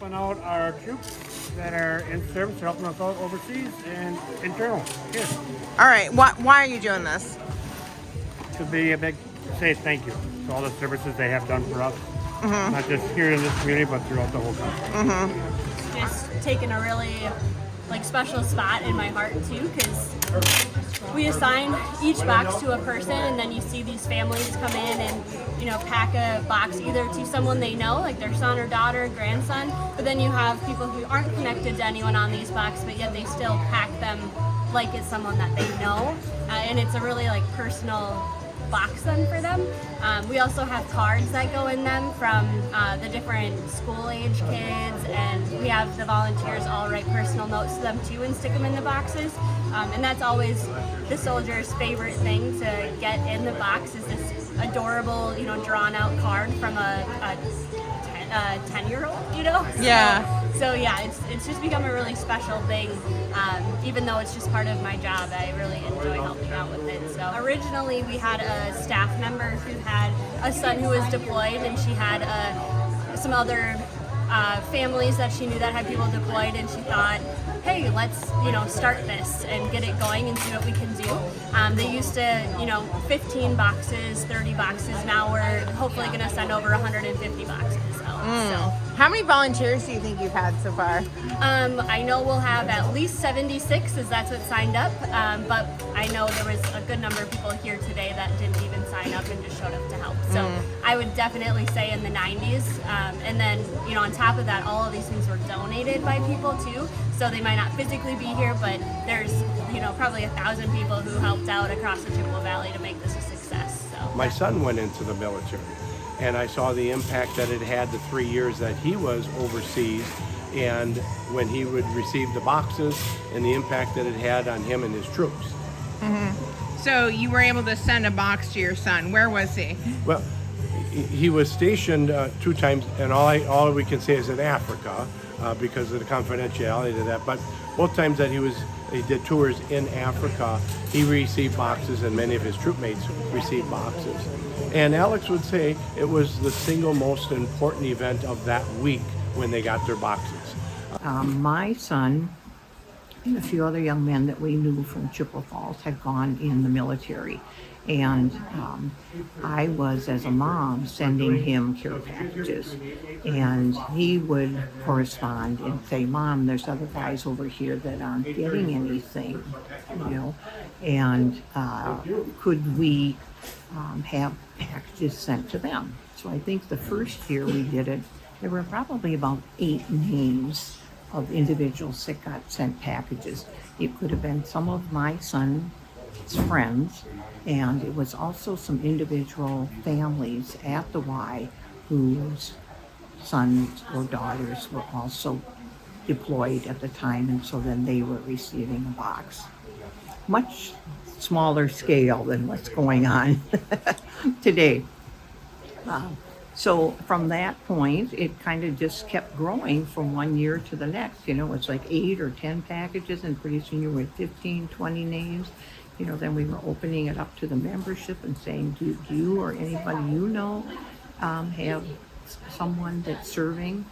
Helping out our troops that are in service, helping us out overseas and internal here. All right. Why are you doing this? To be a big say thank you to all the services they have done for us, not just here in this community, but throughout the whole country. Just taking a really special spot in my heart too, because we assign each box to a person, and then you see these families come in and pack a box either to someone they know, like their son or daughter, grandson, but then you have people who aren't connected to anyone on these boxes, but yet they still pack them like it's someone that they know, and it's a really personal box then for them. We also have cards that go in them from the different school age kids, and we have the volunteers all write personal notes to them too and stick them in the boxes. And that's always the soldiers' favorite thing to get in the box is this adorable, drawn out card from a 10-year-old, Yeah. So yeah, it's just become a really special thing. Even though it's just part of my job, I really enjoy helping out with it. So originally we had a staff member who had a son who was deployed, and she had some other families that she knew that had people deployed, and she thought, hey, let's start this and get it going and see what we can do. They used to 15 boxes, 30 boxes. Now we're hopefully going to send over 150 boxes. So. How many volunteers do you think you've had so far? I know we'll have at least 76, as that's what signed up. But I know there was a good number of people here today that didn't even sign up and just showed up to help. So I would definitely say in the 90s. And then, on top of that, all of these things were donated by people too. So they might not physically be here, but there's, probably 1,000 people who helped out across the Chippewa Valley to make this a success. So My son went into the military, and I saw the impact that it had the 3 years that he was overseas, and when he would receive the boxes, and the impact that it had on him and his troops. So you were able to send a box to your son. Where was he? Well, he was stationed 2 times, and all we can say is in Africa because of the confidentiality to that. But both times that he did tours in Africa, he received boxes, and many of his troop mates received boxes. And Alex would say it was the single most important event of that week when they got their boxes. My son and a few other young men that we knew from Chippewa Falls had gone in the military. And I was, as a mom, sending him care packages. And he would correspond and say, Mom, there's other guys over here that aren't getting anything, and could we have packages sent to them? So I think the first year we did it, there were probably about 8 names of individuals that got sent packages. It could have been some of my son's friends, and it was also some individual families at the Y whose sons or daughters were also deployed at the time, and so then they were receiving a box. Much smaller scale than what's going on today. So from that point, it kind of just kept growing from one year to the next. It's like 8 or 10 packages, and pretty soon you were at 15, 20 names. Then we were opening it up to the membership and saying, do you or anybody have someone that's serving